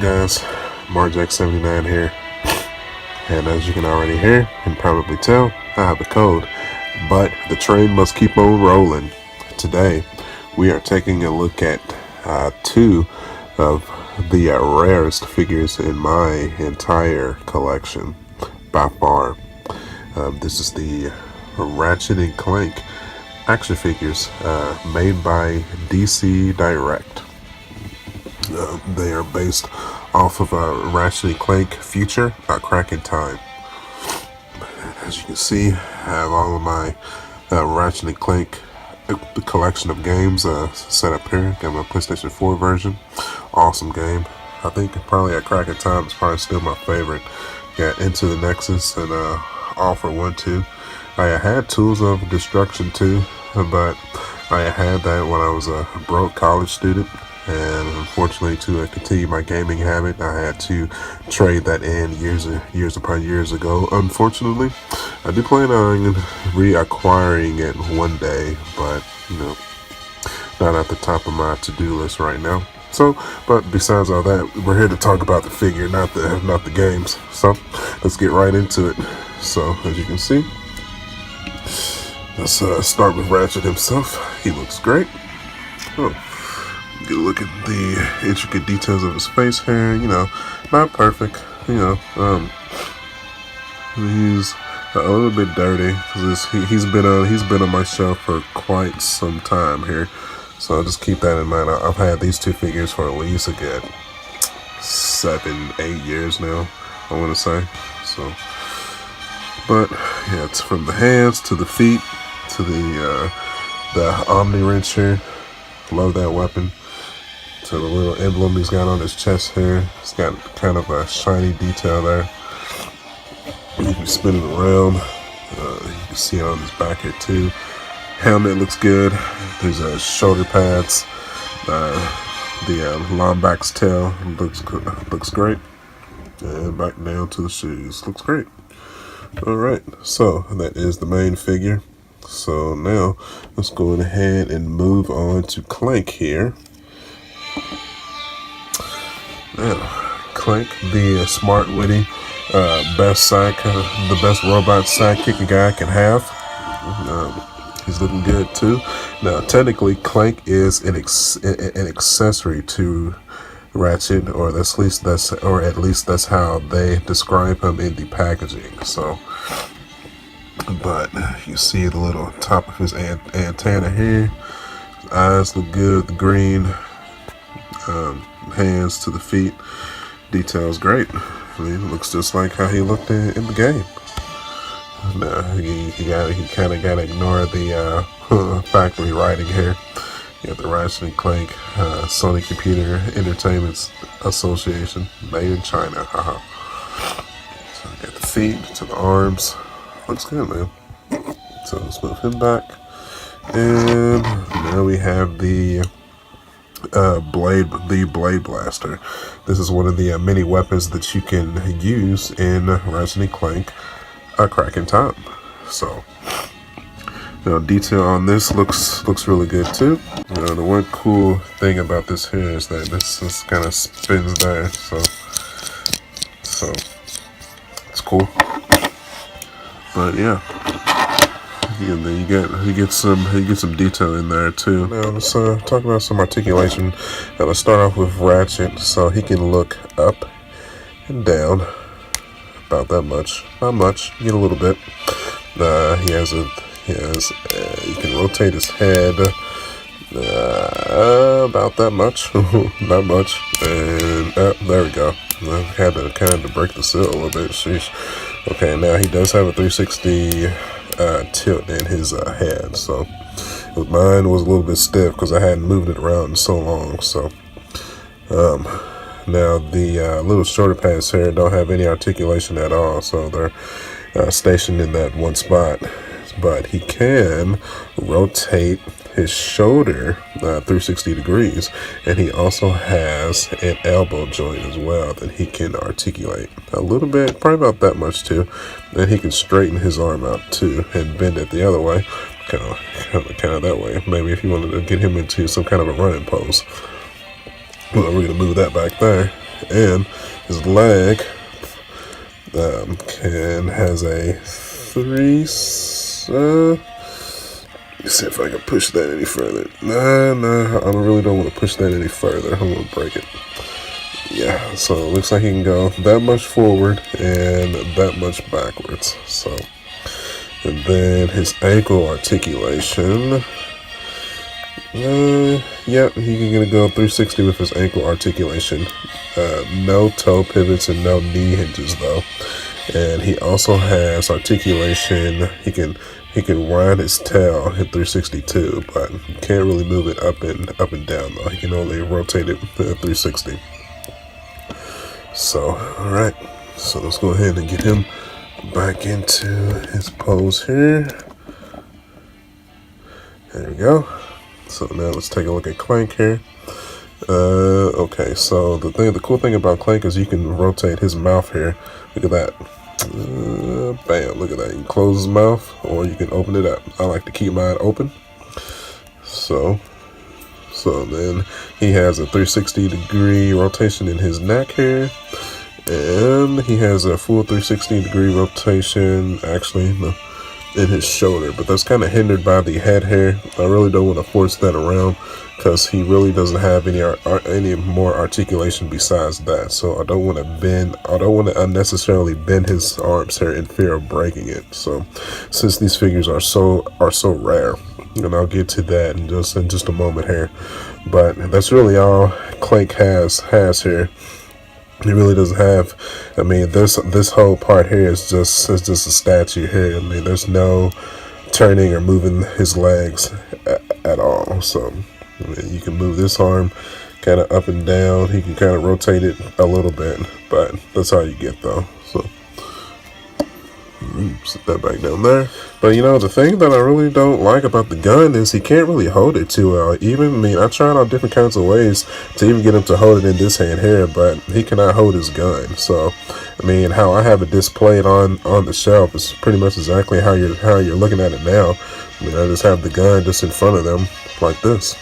guys? Marjack79 here, and as you can already hear and probably tell, I have a cold, but the train must keep on rolling. Today we are taking a look at two of the rarest figures in my entire collection by far. This is the Ratchet and Clank action figures made by DC Direct. They are based off of a Ratchet and Clank feature, Crack in Time. As you can see, I have all of my Ratchet and Clank collection of games set up here. Got my PlayStation 4 version. Awesome game. I think probably at Crack in Time is probably still my favorite. Got Into the Nexus and All for One 2. I had Tools of Destruction too, but I had that when I was a broke college student, and unfortunately to continue my gaming habit, I had to trade that in years upon years ago. Unfortunately, I do plan on reacquiring it one day, but not at the top of my to-do list right now. So, but besides all that, we're here to talk about the figure, not the games. So, let's get right into it. So, as you can see, let's start with Ratchet himself. He looks great. Get a look at the intricate details of his face hair. Not perfect. He's a little bit dirty because he's been on my shelf for quite some time here. So just keep that in mind. I've had these two figures for at least a good 7-8 years now, I want to say. So, but yeah, it's from the hands to the feet to the Omni wrench here. Love that weapon. To the little emblem he's got on his chest here. It's got kind of a shiny detail there. You can spin it around. You can see it on his back here too. Helmet looks good. There's shoulder pads. The Lombax tail looks great. And back down to the shoes. Looks great. Alright, so that is the main figure. So now let's go ahead and move on to Clank here. Now, Clank, the smart, witty, the best robot sidekick a guy can have. He's looking good too. Now, technically, Clank is an accessory to Ratchet, or at least that's how they describe him in the packaging. So, but you see the little top of his antenna here. His eyes look good. The green. Hands to the feet. Details great. I mean, it looks just like how he looked in the game. Now, he kind of got to ignore the factory writing here. You got the Ratchet and Clank Sony Computer Entertainment Association, made in China. So I got the feet to the arms. Looks good, man. So let's move him back. And now we have the Blade Blaster. This is one of the many weapons that you can use in Ratchet and Clank Crack in Time. So, detail on this looks really good too. The one cool thing about this here is that this kind of spins there, so it's cool. But yeah. And then you get some detail in there too. Now let's talk about some articulation. Now let's start off with Ratchet. So he can look up and down, about that much. Not much. You get a little bit. You can rotate his head about that much. Not much. And there we go. I had to kind of break the seal a little bit. Sheesh. Okay, now he does have a 360 tilt in his head, so mine was a little bit stiff because I hadn't moved it around in so long. So now the little shoulder pads here don't have any articulation at all, so they're stationed in that one spot, but he can rotate his shoulder 360 degrees, and he also has an elbow joint as well that he can articulate a little bit, probably about that much too. Then he can straighten his arm out too and bend it the other way, kind of that way. Maybe if you wanted to get him into some kind of a running pose. Well, we're gonna move that back there, and his leg has a 3. Let's see if I can push that any further. Nah, I really don't want to push that any further. I'm going to break it. Yeah, so it looks like he can go that much forward and that much backwards. So, and then his ankle articulation. Yeah, he can go 360 with his ankle articulation. No toe pivots and no knee hinges though. And he also has articulation. He can wind his tail at 362, but he can't really move it up and down though. He can only rotate it at 360. So, all right. So let's go ahead and get him back into his pose here. There we go. So now let's take a look at Clank here. Okay, so the cool thing about Clank is you can rotate his mouth here. Look at that. Bam, look at that. You can close his mouth or you can open it up. I like to keep mine open. So then he has a 360-degree rotation in his neck here. And he has a full 360-degree rotation, actually, in his shoulder. But that's kind of hindered by the head hair. I really don't want to force that around because he really doesn't have any more articulation besides that. So I don't want to unnecessarily bend his arms here in fear of breaking it. So since these figures are so rare, and I'll get to that in just a moment here. But that's really all Clank has here. He really doesn't have. I mean, this whole part here is just a statue here. I mean, there's no turning or moving his legs at all. So I mean, you can move this arm kind of up and down. He can kind of rotate it a little bit, but that's all you get though. So sit that back down there. But you know, the thing that I really don't like about the gun is he can't really hold it too well. I tried all different kinds of ways to even get him to hold it in this hand here, but he cannot hold his gun. So I mean, how I have it displayed on the shelf is pretty much exactly how you're looking at it now. I mean, I just have the gun just in front of them like this.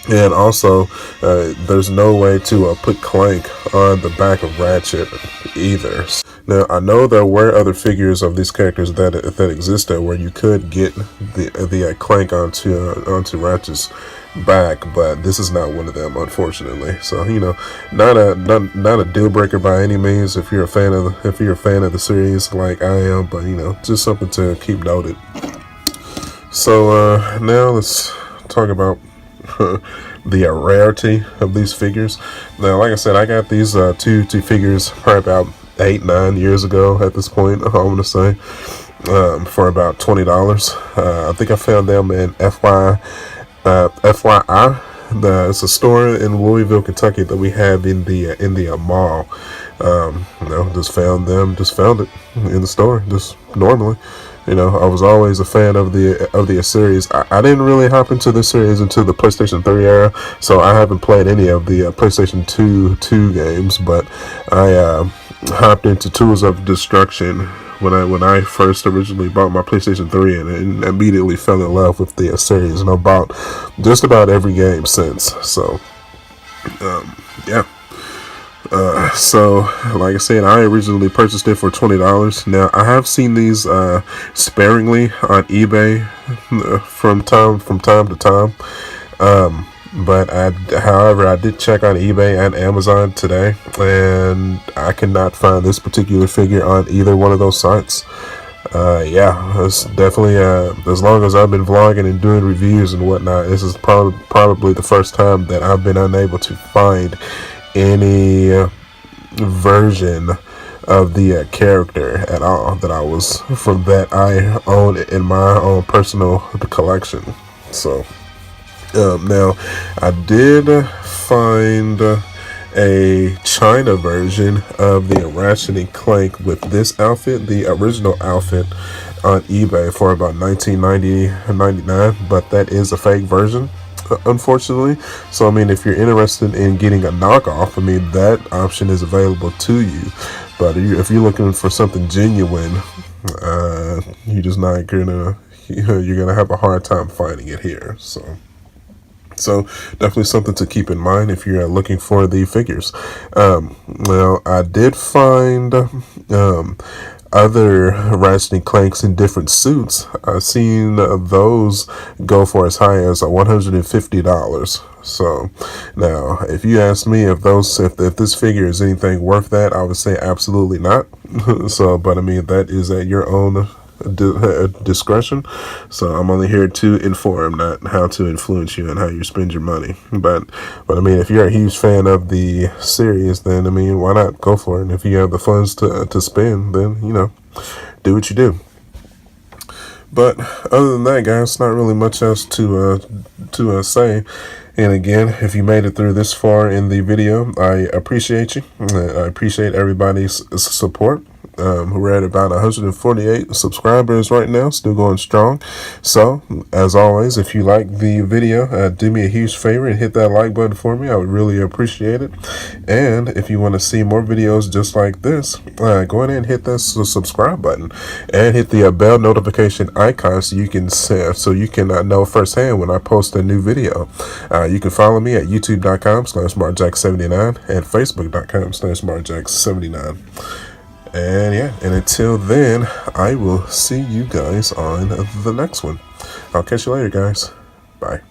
And also, there's no way to put Clank on the back of Ratchet either. Now, I know there were other figures of these characters that existed where you could get the Clank onto Ratchet's back, but this is not one of them, unfortunately. So you know, not a deal breaker by any means if you're a fan of the series like I am, but you know, just something to keep noted. So now let's talk about the rarity of these figures. Now, like I said, I got these two figures probably about 8-9 years ago at this point, I want to say, for about $20. I think I found them in FYI. It's a store in Louisville, Kentucky that we have in the mall. You know, just found it in the store, just normally. You know, I was always a fan of the series. I didn't really hop into the series until the PlayStation 3 era, so I haven't played any of the PlayStation 2 games. But I hopped into Tools of Destruction when I first originally bought my PlayStation 3, and immediately fell in love with the series, and I bought just about every game since. So, yeah. So, like I said, I originally purchased it for $20. Now, I have seen these sparingly on eBay from time to time. But however, I did check on eBay and Amazon today, and I cannot find this particular figure on either one of those sites. Yeah, it's definitely, as long as I've been vlogging and doing reviews and whatnot, this is probably the first time that I've been unable to find any version of the character at all that I own in my own personal collection. So now I did find a China version of the Ratchet and Clank with this outfit, the original outfit, on eBay for about $19.99, but that is a fake version, unfortunately. So I mean, if you're interested in getting a knockoff, I mean, that option is available to you. But if you're looking for something genuine, you're gonna have a hard time finding it here. So So definitely something to keep in mind if you're looking for the figures. Well, I did find other Ratchet and Clanks in different suits. I've seen those go for as high as $150. So now, if you ask me if this figure is anything worth that, I would say absolutely not. So, but I mean, that is at your own discretion. So I'm only here to inform, not how to influence you and how you spend your money. But I mean, if you're a huge fan of the series, then I mean, why not go for it? And if you have the funds to spend, then do what you do. But other than that, guys, not really much else to say. And again, if you made it through this far in the video, I appreciate you. I appreciate everybody's support. We're at about 148 subscribers right now, still going strong. So, as always, if you like the video, do me a huge favor and hit that like button for me. I would really appreciate it. And if you want to see more videos just like this, go ahead and hit that subscribe button and hit the bell notification icon so you can know firsthand when I post a new video. You can follow me at youtube.com/markjack79 and facebook.com/markjack79. And yeah, and until then, I will see you guys on the next one. I'll catch you later, guys. Bye.